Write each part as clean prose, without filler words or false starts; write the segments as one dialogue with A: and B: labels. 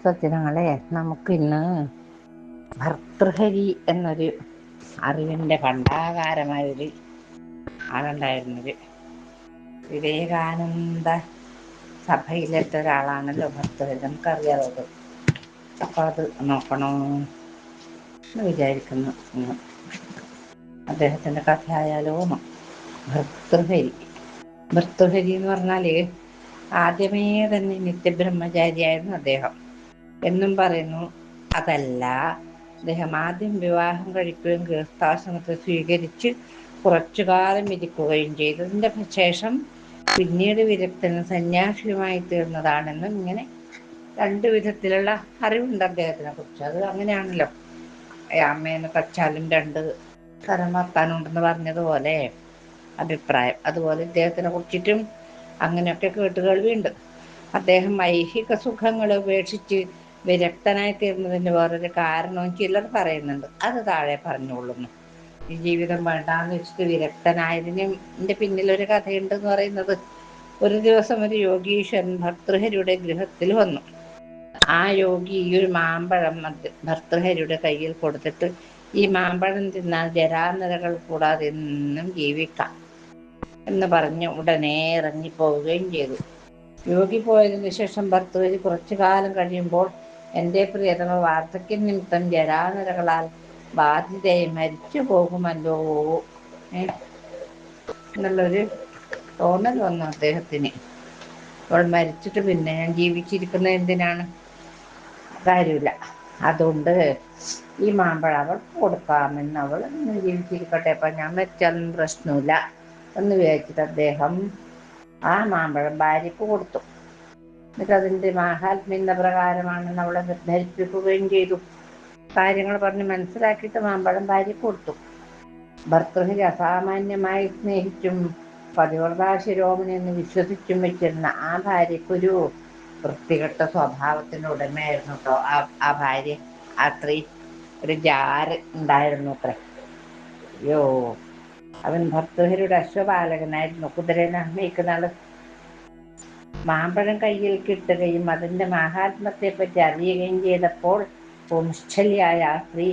A: സജ്ജനങ്ങളെ, നമുക്കിന്ന് ഭർതൃഹരി എന്നൊരു അറിവിൻ്റെ ഭണ്ഡാകാരമായൊരു ആളുണ്ടായിരുന്നത് വിവേകാനന്ദ സഭയിലെത്ത ഒരാളാണല്ലോ ഭർതൃഹരി. നമുക്കറിയാമത്. അപ്പോൾ അത് നോക്കണമെന്ന് വിചാരിക്കുന്നു. അദ്ദേഹത്തിൻ്റെ കഥയായാലോ. ഭർതൃഹരി ഭർതൃഹരി എന്ന് പറഞ്ഞാൽ ആദ്യമേ തന്നെ നിത്യബ്രഹ്മചാരിയായിരുന്നു അദ്ദേഹം എന്നും പറയുന്നു. അതല്ല, അദ്ദേഹം ആദ്യം വിവാഹം കഴിക്കുകയും ഗൃഹസ്ഥാശ്രമത്തെ സ്വീകരിച്ച് കുറച്ചു കാലം ഇരിക്കുകയും ചെയ്തതിൻ്റെ ശേഷം പിന്നീട് വിരക്തനും സന്യാസിയുമായി തീർന്നതാണെന്നും ഇങ്ങനെ രണ്ട് വിധത്തിലുള്ള അറിവുണ്ട് അദ്ദേഹത്തിനെ കുറിച്ച്. അത് അങ്ങനെയാണല്ലോ, അമ്മേനെ തച്ചാലും രണ്ട് തരം വർത്താനുണ്ടെന്ന് പറഞ്ഞതുപോലെ അഭിപ്രായം. അതുപോലെ ഇദ്ദേഹത്തിനെ കുറിച്ചിട്ടും അങ്ങനെയൊക്കെ കേട്ടുകേൾവിയുണ്ട്. അദ്ദേഹം ഐഹിക സുഖങ്ങൾ ഉപേക്ഷിച്ച് വിരക്തനായി തീർന്നതിന് വേറൊരു കാരണവും ചിലർ പറയുന്നുണ്ട്. അത് താഴെ പറഞ്ഞുകൊള്ളുന്നു. ഈ ജീവിതം വേണ്ടാന്ന് വെച്ചിട്ട് വിരക്തനായതിൻ്റെ പിന്നിലൊരു കഥയുണ്ടെന്ന് പറയുന്നത്, ഒരു ദിവസം ഒരു യോഗീശ്വരൻ ഭർതൃഹരിയുടെ ഗൃഹത്തിൽ വന്നു. ആ യോഗി ഈ ഒരു മാമ്പഴം ഭർതൃഹരിയുടെ കയ്യിൽ കൊടുത്തിട്ട്, ഈ മാമ്പഴം തിന്നാൽ ജരാനരകൾ കൂടാതെ എന്നും ജീവിക്കാം എന്ന് പറഞ്ഞ് ഉടനെ ഇറങ്ങിപ്പോവുകയും ചെയ്തു. യോഗി പോയതിനു ശേഷം ഭർതൃഹരി കുറച്ചു കാലം കഴിയുമ്പോൾ, എൻ്റെ പ്രിയതമ വാർദ്ധക്യ നിമിത്തം ജരാനരകളാൽ ബാധിതയായി മരിച്ചു പോകുമല്ലോ എന്നുള്ളൊരു തോന്നൽ വന്നു അദ്ദേഹത്തിന്. അവൾ മരിച്ചിട്ട് പിന്നെ ഞാൻ ജീവിച്ചിരിക്കുന്നത് എന്തിനാണ്? കാര്യമില്ല. അതുകൊണ്ട് ഈ മാമ്പഴം അവൾക്ക് കൊടുക്കാമെന്ന്, അവൾ ഇന്ന് ജീവിച്ചിരിക്കട്ടെ, അപ്പം ഞാൻ മരിച്ചാലും പ്രശ്നമില്ല എന്ന് വിചാരിച്ചിട്ട് അദ്ദേഹം ആ മാമ്പഴം ഭാര്യയ്ക്ക് കൊടുത്തു. എന്നിട്ട് അതിൻ്റെ മാഹാത്മ്യത പ്രകാരമാണെന്ന് അവളെ ധരിപ്പിക്കുകയും ചെയ്തു. കാര്യങ്ങൾ പറഞ്ഞ് മനസ്സിലാക്കിയിട്ട് മാമ്പഴം ഭാര്യയ്ക്ക് കൊടുത്തു. ഭർതൃഹരി അസാമാന്യമായി സ്നേഹിച്ചും പതിവ്രതാ ശിരോമണി എന്ന് വിശ്വസിച്ചും വെച്ചിരുന്ന ആ ഭാര്യയ്ക്കൊരു വൃത്തികെട്ട സ്വഭാവത്തിൻ്റെ ഉടമയായിരുന്നു കേട്ടോ ആ ഭാര്യ. ആ സ്ത്രീ ഒരു ജാര് ഉണ്ടായിരുന്നു അത്രേ. അയ്യോ, അവൻ ഭർതൃഹരിയുടെ അശ്വപാലകനായിരുന്നു, കുതിരനെ മേയ്ക്കുന്ന ആള്. മാമ്പഴം കയ്യിൽ കിട്ടുകയും അതിൻ്റെ മാഹാത്മ്യത്തെപ്പറ്റി അറിയുകയും ചെയ്തപ്പോൾ പുംശ്ചല്യായ ആ സ്ത്രീ,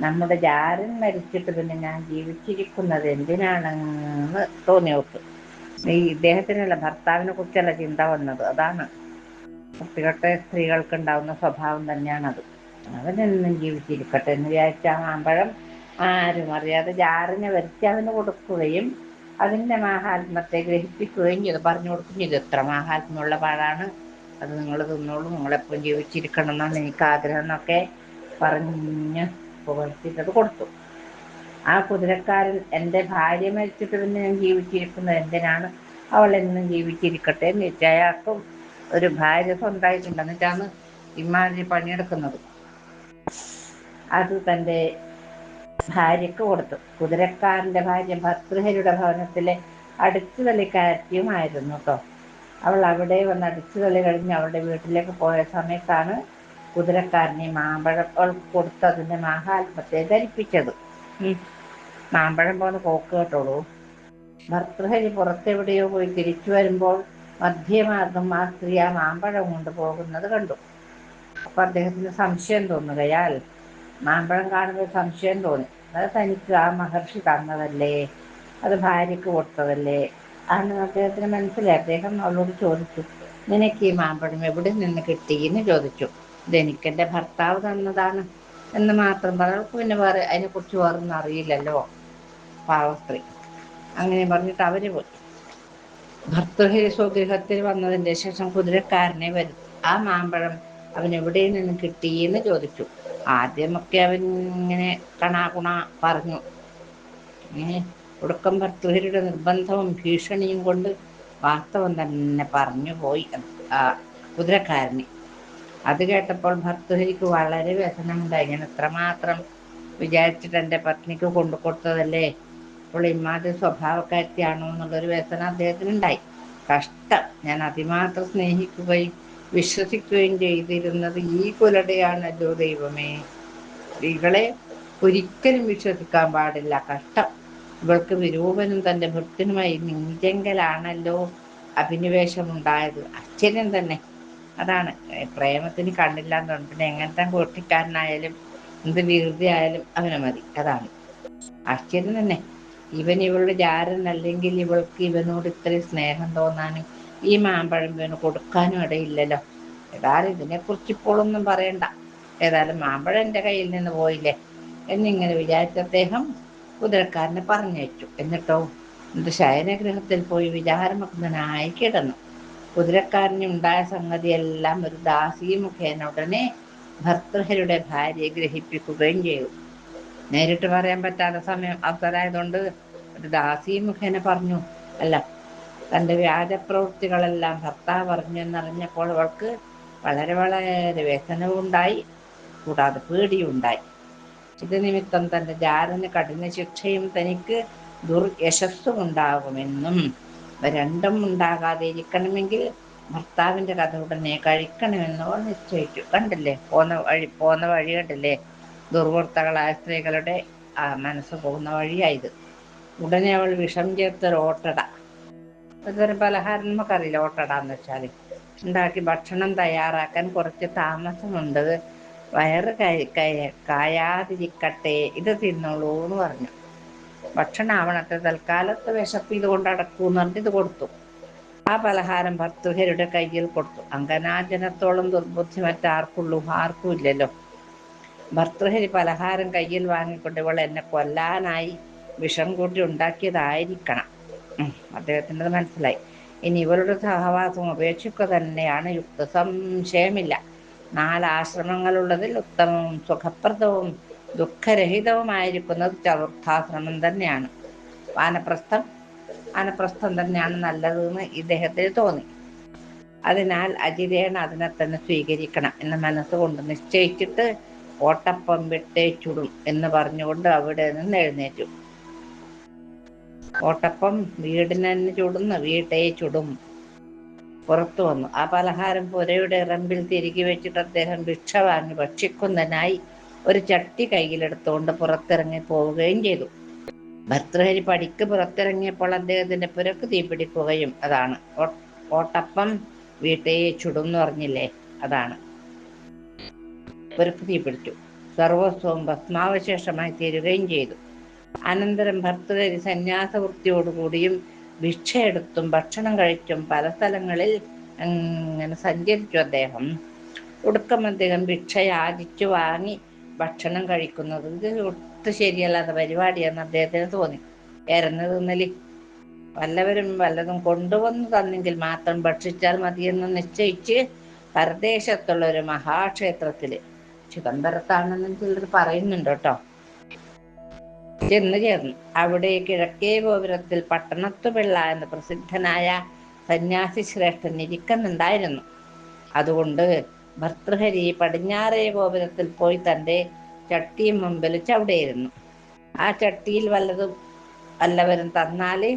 A: നമ്മുടെ ജാരൻ മരിച്ചിട്ട് പിന്നെ ഞാൻ ജീവിച്ചിരിക്കുന്നത് എന്തിനാണെന്ന് തോന്നിയോക്ക്. ഈ ഇദ്ദേഹത്തിനല്ല, ഭർത്താവിനെ കുറിച്ചല്ല ചിന്ത വന്നത്. അതാണ് വൃത്തികെട്ട സ്ത്രീകൾക്ക് ഉണ്ടാവുന്ന സ്വഭാവം തന്നെയാണത്. അവനെന്നും ജീവിച്ചിരിക്കട്ടെ എന്ന് വിചാരിച്ച ആ മാമ്പഴം ആരും അറിയാതെ ജാറിനെ വരുത്തി അവന് കൊടുക്കുകയും അതിൻ്റെ മാഹാത്മ്യത്തെ ഗ്രഹിപ്പിക്കുകയും ചെയ്തു, പറഞ്ഞു കൊടുക്കുകയും ചെയ്തു. എത്ര മാഹാത്മ്യമുള്ള പാഴാണ് അത്, നിങ്ങൾ തിന്നോളൂ, നിങ്ങളെപ്പോഴും ജീവിച്ചിരിക്കണം എന്നാണ് എനിക്ക് ആഗ്രഹം എന്നൊക്കെ പറഞ്ഞ് പുകഴ്ത്തിട്ടത് കൊടുത്തു. ആ കുതിരക്കാരൻ, എൻ്റെ ഭാര്യ മരിച്ചിട്ട് പിന്നെ ഞാൻ ജീവിച്ചിരിക്കുന്നത് എന്തിനാണ്, അവൾ എന്നും ജീവിച്ചിരിക്കട്ടെ എന്ന് വെച്ചാൽ അയാൾക്കും ഒരു ഭാര്യ സ്വന്തമായിട്ടുണ്ട്, എന്നിട്ടാണ് ഇമാതിരി പണിയെടുക്കുന്നത്. അത് തൻ്റെ ഭാര്യയ്ക്ക് കൊടുത്തു. കുതിരക്കാരൻ്റെ ഭാര്യ ഭർതൃഹരിയുടെ ഭവനത്തിലെ അടിച്ചുതള്ളിക്കാരത്തിയുമായിരുന്നു കേട്ടോ. അവൾ അവിടെ വന്ന് അടിച്ചുതള്ളി കഴിഞ്ഞ് അവളുടെ വീട്ടിലേക്ക് പോയ സമയത്താണ് കുതിരക്കാരനെ മാമ്പഴം അവൾക്ക് കൊടുത്ത് അതിൻ്റെ മാഹാത്മ്യത്തെ ധരിപ്പിച്ചത്. മാമ്പഴം പോലെ പോക്ക് കേട്ടോളൂ. ഭർതൃഹരി പുറത്തെവിടെയോ പോയി തിരിച്ചു വരുമ്പോൾ മധ്യമാർഗം ആ സ്ത്രീ ആ മാമ്പഴം കൊണ്ട് പോകുന്നത് കണ്ടു. അപ്പം അദ്ദേഹത്തിന് സംശയം തോന്നുകയാൽ, മാമ്പഴം കാണുമ്പോൾ സംശയം തോന്നി. അത് തനിക്ക് ആ മഹർഷി തന്നതല്ലേ, അത് ഭാര്യയ്ക്ക് കൊടുത്തതല്ലേ ആണെന്ന് അദ്ദേഹത്തിന് മനസ്സിലായി. അദ്ദേഹം അവളോട് ചോദിച്ചു, നിനക്ക് ഈ മാമ്പഴം എവിടെ നിന്ന് കിട്ടി എന്ന് ചോദിച്ചു. ഇതെനിക്കെൻ്റെ ഭർത്താവ് തന്നതാണ് എന്ന് മാത്രം പറഞ്ഞു. പിന്നെ വേറെ അതിനെക്കുറിച്ച് വേറൊന്നും അറിയില്ലല്ലോ, പാവ സ്ത്രീ. അങ്ങനെ പറഞ്ഞിട്ട് അവർ പോയി. ഭർതൃഹരി സ്വഗൃഹത്തിൽ വന്നതിൻ്റെ ശേഷം കുതിരക്കാരനെ വരുത്തി ആ മാമ്പഴം അവൻ എവിടെ നിന്ന് കിട്ടി എന്ന് ചോദിച്ചു. ആദ്യമൊക്കെ അവൻ ഇങ്ങനെ കണാകുണ പറഞ്ഞു. ഒടുക്കം ഭർതൃഹരിയുടെ നിർബന്ധവും ഭീഷണിയും കൊണ്ട് വാസ്തവം തന്നെ പറഞ്ഞു പോയി ആ കുതിരക്കാരന്. അത് കേട്ടപ്പോൾ ഭർതൃഹരിക്ക് വളരെ വ്യസനമുണ്ടായി. ഞാൻ എത്രമാത്രം വിചാരിച്ചിട്ട് എൻ്റെ പത്നിക്ക് കൊണ്ടു കൊടുത്തതല്ലേ, അപ്പോൾ ഇമാതിരി സ്വഭാവക്കാരിയാണോ എന്നുള്ളൊരു വ്യസനം അദ്ദേഹത്തിനുണ്ടായി. കഷ്ടം, ഞാൻ അതിമാത്രം സ്നേഹിക്കുകയും വിശ്വസിക്കുകയും ചെയ്തിരുന്നത് ഈ കുലടയാണല്ലോ ദൈവമേ. സ്ത്രീകളെ ഒരിക്കലും വിശ്വസിക്കാൻ പാടില്ല. കഷ്ടം, ഇവൾക്ക് വിരൂപനും തൻ്റെ ഭൃത്യനുമായി നീചങ്കലാണല്ലോ അഭിനിവേശമുണ്ടായത്. ആശ്ചര്യം തന്നെ. അതാണ് പ്രേമത്തിന് കണ്ണില്ലാന്ന് പറഞ്ഞു. പിന്നെ എങ്ങനത്തെ കൂട്ടിക്കാരനായാലും എന്ത് വികൃതി ആയാലും അവനെ മതി. അതാണ് ആശ്ചര്യം തന്നെ. ഇവൻ ഇവളുടെ ജാരൻ അല്ലെങ്കിൽ ഇവൾക്ക് ഇവനോട് ഇത്രയും സ്നേഹം തോന്നാനും ഈ മാമ്പഴം ഇവന് കൊടുക്കാനും ഇടയില്ലല്ലോ. ഏതായാലും ഇതിനെക്കുറിച്ച് ഇപ്പോഴൊന്നും പറയണ്ട. ഏതായാലും മാമ്പഴം എൻ്റെ കയ്യിൽ നിന്ന് പോയില്ലേ എന്നിങ്ങനെ വിചാരിച്ച അദ്ദേഹം കുതിരക്കാരനെ പറഞ്ഞയച്ചു. എന്നിട്ടോ എന്നിട്ട് ശയനഗൃഹത്തിൽ പോയി വിചാരമഗ്നനായി കിടന്നു. കുതിരക്കാരന് ഉണ്ടായ സംഗതിയെല്ലാം ഒരു ദാസി മുഖേന ഉടനെ ഭർതൃഹരിയുടെ ഭാര്യയെ ഗ്രഹിപ്പിക്കുകയും ചെയ്തു. നേരിട്ട് പറയാൻ പറ്റാത്ത സമയം അവസരമായതുകൊണ്ട് ഒരു ദാസി മുഖേന പറഞ്ഞു. അല്ല, തൻ്റെ വ്യാജപ്രവൃത്തികളെല്ലാം ഭർത്താവ് പറഞ്ഞു എന്നറിഞ്ഞപ്പോൾ അവൾക്ക് വളരെ വളരെ വ്യസനവും ഉണ്ടായി, കൂടാതെ പേടിയുണ്ടായി. ഇത് നിമിത്തം തൻ്റെ ജാരന് കഠിന ശിക്ഷയും തനിക്ക് ദുർയശസ്സും ഉണ്ടാകുമെന്നും രണ്ടും ഉണ്ടാകാതെ ഇരിക്കണമെങ്കിൽ ഭർത്താവിൻ്റെ കഥ ഉടനെ കഴിക്കണമെന്നും അവൾ നിശ്ചയിച്ചു. കണ്ടില്ലേ പോന്ന വഴി കണ്ടില്ലേ? ദുർവൃത്തകളായ സ്ത്രീകളുടെ മനസ്സ് പോകുന്ന വഴിയായത്. ഉടനെ അവൾ വിഷം ചേർത്തൊരു ഓട്ടട, അതൊരു പലഹാരം, നമുക്കറിയില്ല ഓട്ടട എന്ന് വെച്ചാൽ, ഉണ്ടാക്കി ഭക്ഷണം തയ്യാറാക്കാൻ കുറച്ച് താമസമുണ്ട്, വയറ് കായാതിരിക്കട്ടെ, ഇത് തിന്നോളൂ എന്ന് പറഞ്ഞു. ഭക്ഷണം ആവണത്തെ, തൽക്കാലത്ത് വിശപ്പ് ഇതുകൊണ്ട് അടക്കൂന്ന് പറഞ്ഞ് ഇത് കൊടുത്തു. ആ പലഹാരം ഭർതൃഹരിയുടെ കയ്യിൽ കൊടുത്തു. അങ്കനാജനത്തോളം ദുർബുദ്ധി മറ്റാർക്കുള്ളൂ? ആർക്കും ഇല്ലല്ലോ. ഭർതൃഹരി പലഹാരം കയ്യിൽ വാങ്ങിക്കൊണ്ട് ഇവൾ എന്നെ കൊല്ലാനായി വിഷം കൂട്ടി ഉണ്ടാക്കിയതായിരിക്കണം. അദ്ദേഹത്തിനത് മനസ്സിലായി. ഇനി ഇവളുടെ സഹവാസം ഉപേക്ഷിക്കുക തന്നെയാണ് യുക്ത, സംശയമില്ല. 4 ആശ്രമങ്ങളുള്ളതിൽ ഉത്തമവും സുഖപ്രദവും ദുഃഖരഹിതവുമായിരിക്കുന്നത് ചതുർത്ഥാശ്രമം തന്നെയാണ്. വാനപ്രസ്ഥം തന്നെയാണ് നല്ലതെന്ന് ഇദ്ദേഹത്തിന് തോന്നി. അതിനാൽ അജിതേണ അതിനെ തന്നെ സ്വീകരിക്കണം എന്ന് മനസ്സുകൊണ്ട് നിശ്ചയിച്ചിട്ട് ഓട്ടപ്പം വിട്ടേ ചുടും എന്ന് പറഞ്ഞുകൊണ്ട് അവിടെ നിന്ന് എഴുന്നേറ്റു. ഓട്ടപ്പം വീടിന് തന്നെ ചുടുന്നു, വീട്ടേ ചുടും. പുറത്തു വന്നു. ആ പലഹാരം പുരയുടെ ഇറമ്പിൽ തിരികെ വെച്ചിട്ട് അദ്ദേഹം ഭിക്ഷ വാങ്ങി ഭക്ഷിക്കുന്നതിനായി ഒരു ചട്ടി കയ്യിലെടുത്തുകൊണ്ട് പുറത്തിറങ്ങി പോവുകയും ചെയ്തു. ഭർതൃഹരി പടിക്ക് പുറത്തിറങ്ങിയപ്പോൾ അദ്ദേഹത്തിന്റെ പുരക്ക് തീപിടിക്കുകയും, അതാണ് ഓട്ടപ്പം വീട്ടേ ചുടും എന്ന് പറഞ്ഞില്ലേ, അതാണ് പുരക്ക് തീപിടിച്ചു. സർവസ്വവും ഭസ്മാവശേഷമായി തീരുകയും ചെയ്തു. അനന്തരം ഭർതൃഹരി സന്യാസവൃത്തിയോടുകൂടിയും ഭിക്ഷയെടുത്തും ഭക്ഷണം കഴിച്ചും പല സ്ഥലങ്ങളിൽ അങ്ങനെ സഞ്ചരിച്ചു. ഒടുക്കം അദ്ദേഹം ഭിക്ഷ യാചിച്ചു വാങ്ങി ഭക്ഷണം കഴിക്കുന്നത് ഇത് ഒട്ടും ശരിയല്ലാത്ത പരിപാടിയാണെന്ന് അദ്ദേഹത്തിന് തോന്നി. ഇരന്ന് തിന്നല്, വല്ലവരും വല്ലതും കൊണ്ടുവന്നു തന്നെങ്കിൽ മാത്രം ഭക്ഷിച്ചാൽ മതിയെന്ന് നിശ്ചയിച്ച് പരദേശത്തുള്ള ഒരു മഹാക്ഷേത്രത്തില്, ചിദംബരത്താണെന്ന് ചിലർ പറയുന്നുണ്ട് കേട്ടോ, ചെന്നു ചേർന്നു. അവിടെ കിഴക്കേ ഗോപുരത്തിൽ പട്ടണത്തുപിള്ള എന്ന പ്രസിദ്ധനായ സന്യാസി ശ്രേഷ്ഠൻ ഇരിക്കുന്നുണ്ടായിരുന്നു. അതുകൊണ്ട് ഭർതൃഹരി പടിഞ്ഞാറേ ഗോപുരത്തിൽ പോയി തൻ്റെ ചട്ടി മുമ്പിൽ ചവിടെയിരുന്നു. ആ ചട്ടിയിൽ വല്ലവരും തന്നാല്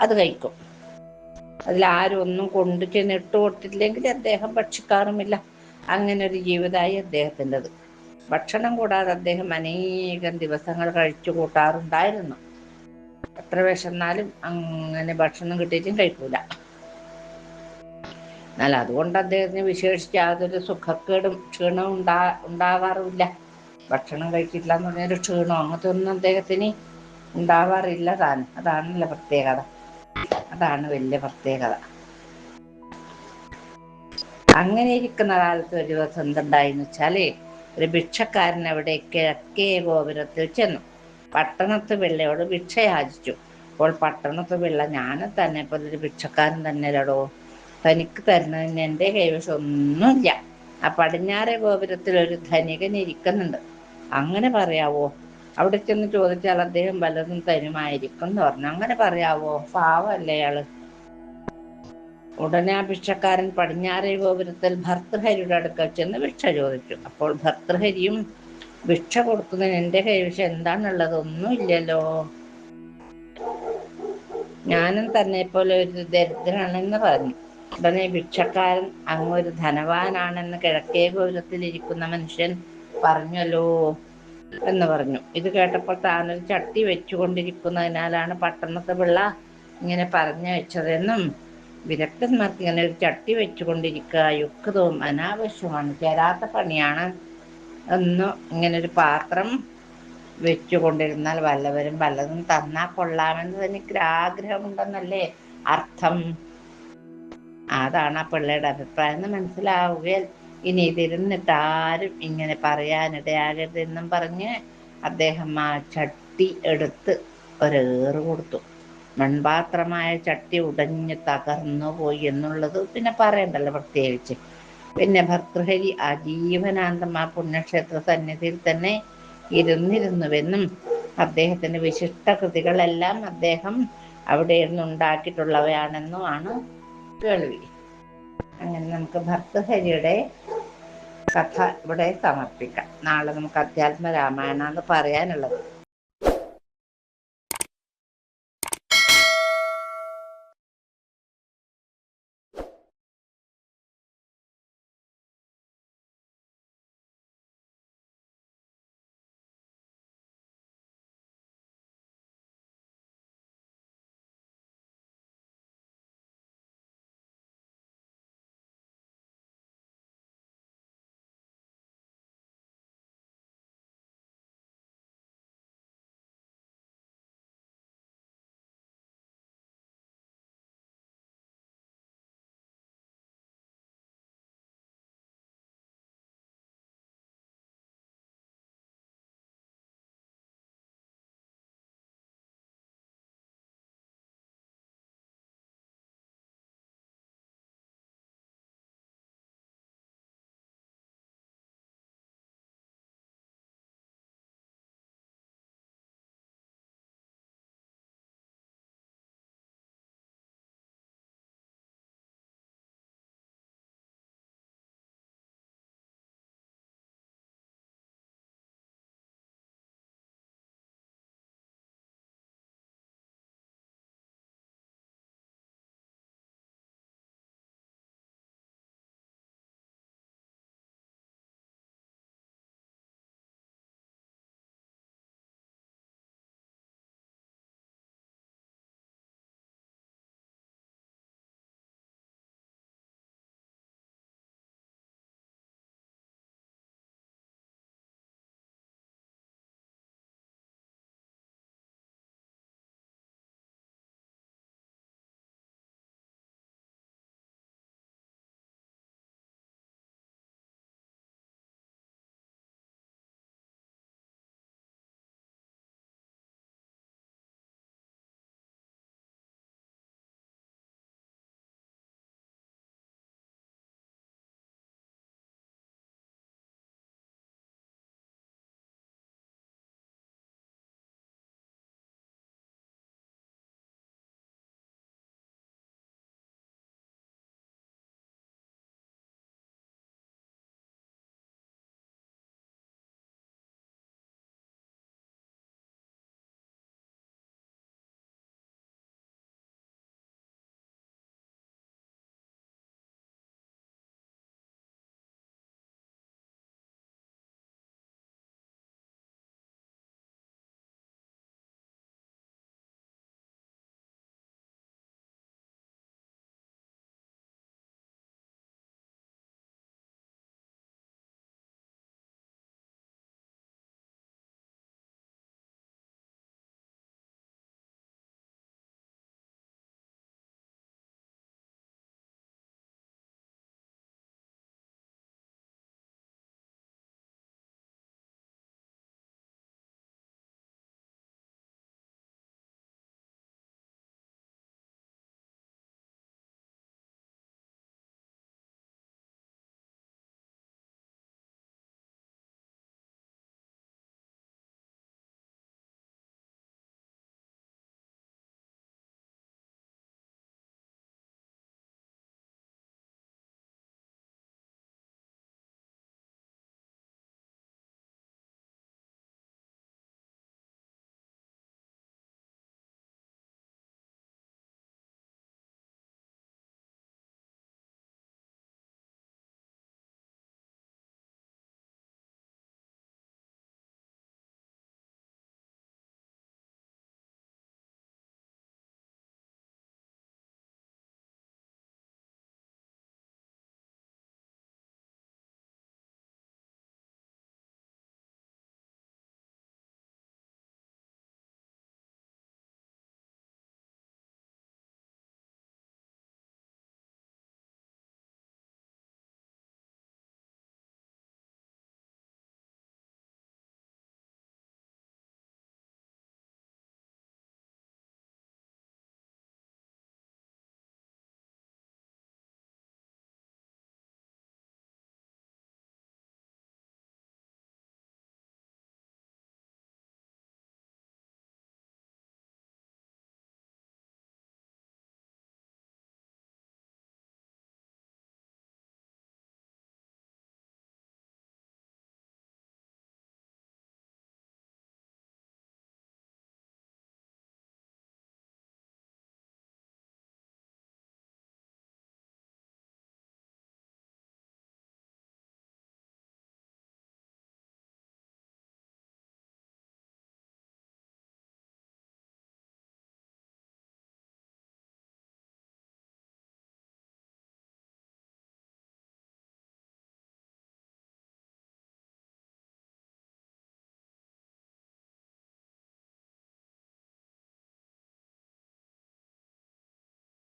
A: അത് കഴിക്കും. അതിലാരും ഒന്നും കൊണ്ടു ചെന്ന് ഇട്ട് കൊടുത്തില്ലെങ്കിൽ അദ്ദേഹം ഭക്ഷിക്കാറുമില്ല. അങ്ങനെ ഒരു ജീവിതമായി അദ്ദേഹത്തിൻ്റെത്. ഭക്ഷണം കൂടാതെ അദ്ദേഹം അനേകം ദിവസങ്ങൾ കഴിച്ചു കൂട്ടാറുണ്ടായിരുന്നു. എത്ര വിശന്നാലും അങ്ങനെ ഭക്ഷണം കിട്ടിയിട്ടും കഴിക്കൂല. എന്നാൽ അതുകൊണ്ട് അദ്ദേഹത്തിന് വിശേഷിച്ച് യാതൊരു സുഖക്കേടും ക്ഷീണവും ഉണ്ടാകാറുമില്ല. ഭക്ഷണം കഴിച്ചിട്ടില്ല എന്ന് പറഞ്ഞൊരു ക്ഷീണോ അങ്ങനത്തെ ഒന്നും അദ്ദേഹത്തിന് ഉണ്ടാവാറില്ല താൻ. അതാണല്ലോ പ്രത്യേകത, അതാണ് വലിയ പ്രത്യേകത. അങ്ങനെ ഇരിക്കുന്ന കാലത്ത് ഒരു ദിവസം എന്തുണ്ടായിന്ന് വെച്ചാല്, ഒരു ഭിക്ഷക്കാരൻ അവിടെ കിഴക്കേ ഗോപുരത്തിൽ ചെന്നു പട്ടണത്ത് പിള്ളയോട് ഭിക്ഷ യാചിച്ചു. അപ്പോൾ പട്ടണത്ത് പിള്ള, ഞാനും തന്നെ പോലെ ഒരു ഭിക്ഷക്കാരൻ തന്നെയല്ലോ, തനിക്ക് തരുന്നതിന് എൻ്റെ കൈവശം ഒന്നുമില്ല. ആ പടിഞ്ഞാറേ ഗോപുരത്തിൽ ഒരു ധനികൻ ഇരിക്കുന്നുണ്ട്, അങ്ങനെ പറയാവോ? അവിടെ ചെന്ന് ചോദിച്ചാൽ അദ്ദേഹം വല്ലതും തരുമായിരിക്കും എന്ന് പറഞ്ഞു. അങ്ങനെ പറയാവോ? പാവല്ലേ അയാള്. ഉടനെ ആ ഭിക്ഷക്കാരൻ പടിഞ്ഞാറേ ഗോപുരത്തിൽ ഭർതൃഹരിയുടെ അടുക്കൽ ചെന്ന് ഭിക്ഷ ചോദിച്ചു. അപ്പോൾ ഭർതൃഹരിയും, ഭിക്ഷ കൊടുക്കുന്നതിന് എൻ്റെ കൈവശം എന്താണുള്ളത്? ഒന്നുമില്ലല്ലോ, ഞാനും തന്നെ പോലെ ഒരു ദരിദ്രനാണെന്ന് പറഞ്ഞു. ഉടനെ ഭിക്ഷക്കാരൻ, അങ്ങൊരു ധനവാനാണെന്ന് കിഴക്കേ ഗോപുരത്തിൽ ഇരിക്കുന്ന മനുഷ്യൻ പറഞ്ഞല്ലോ എന്ന് പറഞ്ഞു. ഇത് കേട്ടപ്പോൾ താനൊരു ചട്ടി വെച്ചുകൊണ്ടിരിക്കുന്നതിനാലാണ് പട്ടണത്ത് പിള്ള ഇങ്ങനെ പറഞ്ഞു വെച്ചതെന്നും വിദഗ്ധന്മാർക്ക് ഇങ്ങനെ ഒരു ചട്ടി വെച്ചുകൊണ്ടിരിക്കുക യുക്തവും അനാവശ്യമാണ്, ചേരാത്ത പണിയാണ് എന്നും ഇങ്ങനൊരു പാത്രം വെച്ചുകൊണ്ടിരുന്നാൽ വല്ലവരും വല്ലതും തന്നാ കൊള്ളാമെന്ന് തനിക്ക് ആഗ്രഹമുണ്ടെന്നല്ലേ അർത്ഥം. അതാണ് ആ പിള്ളയുടെ അഭിപ്രായം എന്ന് മനസ്സിലാവുകയാൽ ഇനി ഇതിരുന്നിട്ട് ആരും ഇങ്ങനെ പറയാനിടയാകരുതെന്നും പറഞ്ഞ് അദ്ദേഹം ആ ചട്ടി എടുത്ത് ഒരേറ് കൊടുത്തു. മൺപാത്രമായ ചട്ടി ഉടഞ്ഞ് തകർന്നു പോയി എന്നുള്ളത് പിന്നെ പറയണ്ടല്ലോ പ്രത്യേകിച്ച്. പിന്നെ ഭർതൃഹരി ആജീവനാന്തം ആ പുണ്യക്ഷേത്ര സന്നിധിയിൽ തന്നെ ഇരുന്നിരുന്നുവെന്നും അദ്ദേഹത്തിന്റെ വിശിഷ്ട കൃതികളെല്ലാം അദ്ദേഹം അവിടെ ഇരുന്ന് ഉണ്ടാക്കിയിട്ടുള്ളവയാണെന്നുമാണ് കേൾവി. അങ്ങനെ നമുക്ക് ഭർതൃഹരിയുടെ കഥ ഇവിടെ സമർപ്പിക്കാം. നാളെ നമുക്ക് അധ്യാത്മ രാമായണമാണ് പറയാനുള്ളത്.